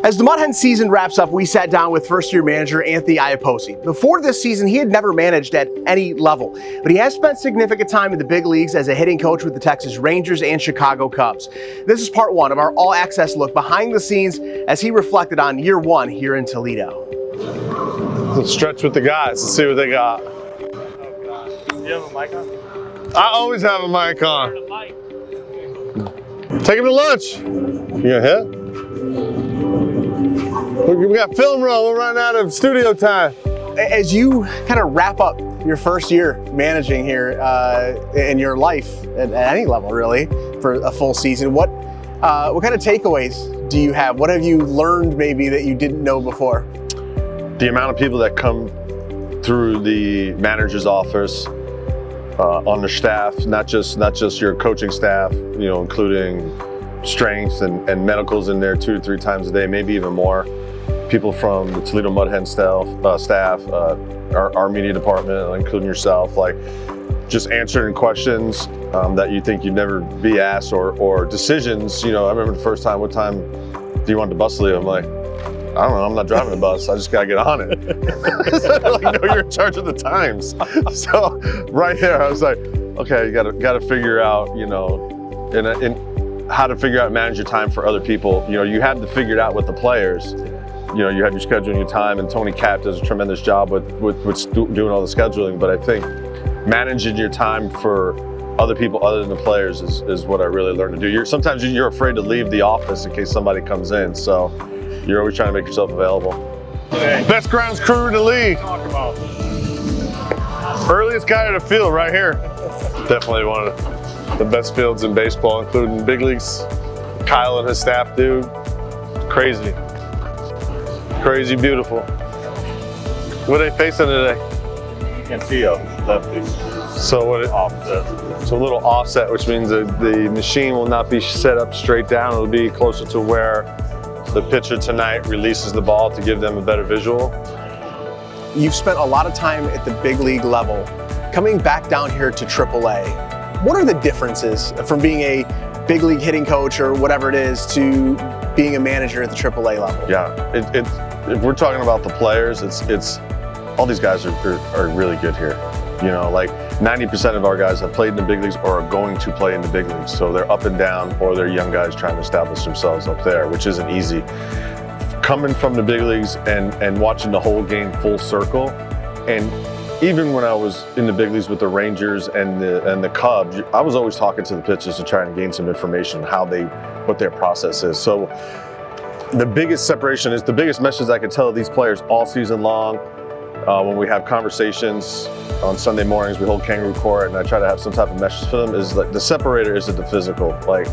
As the Mud Hens season wraps up, we sat down with first-year manager Anthony Iapoce. Before this season, he had never managed at any level, but he has spent significant time in the big leagues as a hitting coach with the Texas Rangers and Chicago Cubs. This is part one of our all-access look behind the scenes as he reflected on year one here in Toledo. Let's stretch with the guys and see what they got. Do you have a mic on? I always have a mic on. Take him to lunch. You gonna hit? We got film roll. We're running out of studio time. As you kind of wrap up your first year managing here in your life at any level, really, for a full season, what kind of takeaways do you have? What have you learned maybe that you didn't know before? The amount of people that come through the manager's office on their staff, not just your coaching staff, you know, including strength and medicals in there 2 to 3 times a day, maybe even more. People from the Toledo Mud Hens staff, our media department, including yourself, like just answering questions that you think you'd never be asked, or decisions. You know, I remember the first time, what time do you want the bus to leave? I'm like, I don't know, I'm not driving the bus, I just gotta get on it. Like, no, you're in charge of the times. So right there, I was like, okay, you gotta figure out, you know, in how to figure out and manage your time for other people. You know, you had to figure it out with the players. You know, you have your schedule and your time, and Tony Cap does a tremendous job with doing all the scheduling, but I think managing your time for other people other than the players is what I really learned to do. Sometimes you're afraid to leave the office in case somebody comes in, so you're always trying to make yourself available. Okay. Best grounds crew in the league. Talk about Earliest guy to the field right here. Definitely one of the best fields in baseball, including big leagues. Kyle and his staff do crazy. Crazy beautiful. What are they facing today? Cantillo, lefty. So what? Offset. So a little offset, which means that the machine will not be set up straight down. It'll be closer to where the pitcher tonight releases the ball to give them a better visual. You've spent a lot of time at the big league level. Coming back down here to AAA, what are the differences from being a big league hitting coach or whatever it is to being a manager at the AAA level? Yeah, if we're talking about the players, it's all these guys are really good here. You know, like 90% of our guys have played in the big leagues or are going to play in the big leagues. So they're up and down, or they're young guys trying to establish themselves up there, which isn't easy. Coming from the big leagues and watching the whole game full circle, and even when I was in the big leagues with the Rangers and the Cubs, I was always talking to the pitchers to try and gain some information on what their process is. So the biggest separation is the biggest message I could tell these players all season long. When we have conversations on Sunday mornings, we hold kangaroo court, and I try to have some type of message for them, is like the separator isn't the physical. Like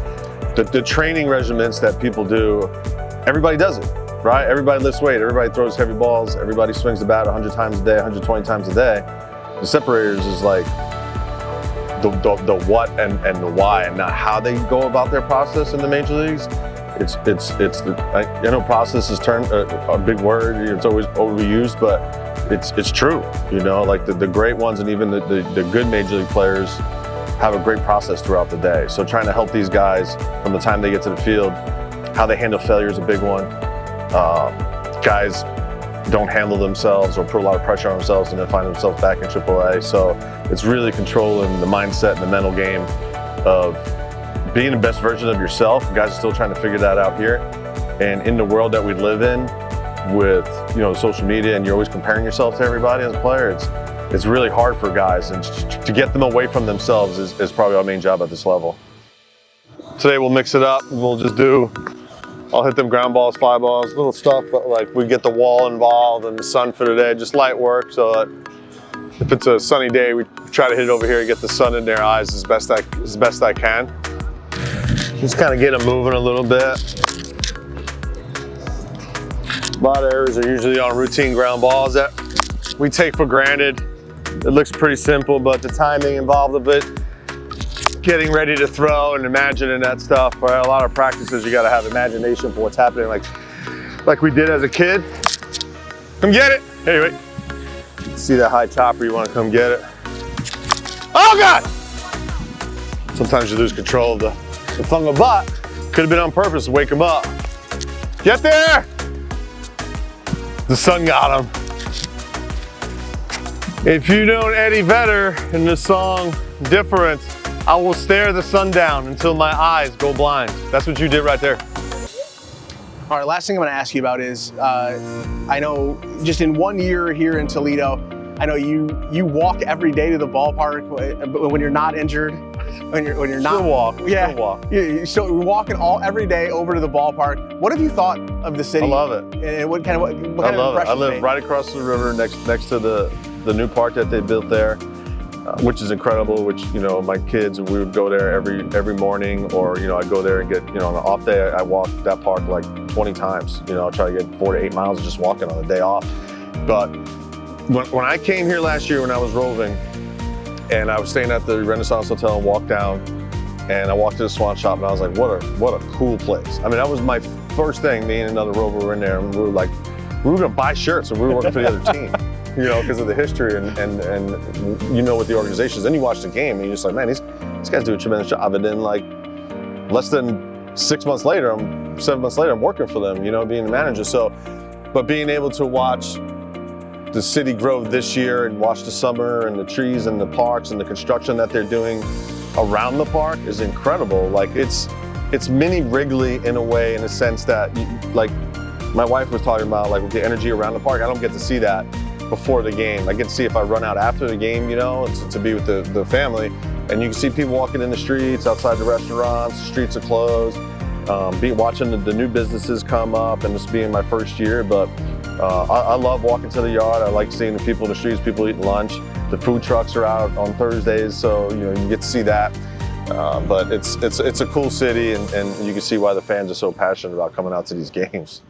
the training regimens that people do, everybody does it, right? Everybody lifts weight, everybody throws heavy balls, everybody swings the bat 100 times a day, 120 times a day. The separators is like the what and the why, and not how they go about their process in the major leagues. I know process is a big word, it's always overused, but it's true. You know, like the great ones and even the good major league players have a great process throughout the day. So trying to help these guys from the time they get to the field, how they handle failure is a big one. Guys don't handle themselves or put a lot of pressure on themselves and then find themselves back in AAA. So it's really controlling the mindset and the mental game of being the best version of yourself. Guys are still trying to figure that out here. And in the world that we live in with, you know, social media, and you're always comparing yourself to everybody as a player, it's really hard for guys. And to get them away from themselves is probably our main job at this level. Today we'll mix it up. We'll just I'll hit them ground balls, fly balls, little stuff, but like we get the wall involved and the sun for today, just light work, so that if it's a sunny day, we try to hit it over here and get the sun in their eyes as best I can. Just kind of get them moving a little bit. A lot of errors are usually on routine ground balls that we take for granted. It looks pretty simple, but the timing involved of it, getting ready to throw and imagining that stuff. Right? A lot of practices, you gotta have imagination for what's happening, like we did as a kid. Come get it. Anyway, see that high chopper, you wanna come get it. Oh God! Sometimes you lose control of the fungal butt. Could have been on purpose to wake him up. Get there! The sun got him. If you know Eddie Vedder in the song Different, I will stare the sun down until my eyes go blind. That's what you did right there. All right, last thing I'm going to ask you about is, I know just in 1 year here in Toledo, I know you walk every day to the ballpark when you're not injured, when you're not. Still walk. Yeah. Still walk. So you're walking every day over to the ballpark. What have you thought of the city? I love it. And what kind of I impression? love it. I live right across the river, next to the new park that they built there, which is incredible. Which, you know, my kids, we would go there every morning, or, you know, I'd go there and get, you know, on an off day, I walk that park like 20 times. You know, I try to get 4 to 8 miles just walking on a day off. But when I came here last year, when I was roving, and I was staying at the Renaissance Hotel and walked down, and I walked to the Swan Shop, and I was like, what a cool place. I mean, that was my first thing. Me and another rover were in there, and we were like, we were gonna buy shirts, and we were working for the other team, you know, because of the history and you know, with the organizations. Then you watch the game, and you're just like, man, these guys do a tremendous job. And then, like, less than 7 months later, I'm working for them, you know, being the manager. So, but being able to watch the city grow this year and watch the summer and the trees and the parks and the construction that they're doing around the park is incredible. Like, it's mini Wrigley in a way, in a sense that, like, my wife was talking about, like, with the energy around the park, I don't get to see that before the game. I get to see if I run out after the game, you know, to be with the family. And you can see people walking in the streets, outside the restaurants, the streets are closed, watching the new businesses come up, and this being my first year. But I love walking to the yard. I like seeing the people in the streets, people eating lunch. The food trucks are out on Thursdays, so, you know, you get to see that. But it's a cool city, and you can see why the fans are so passionate about coming out to these games.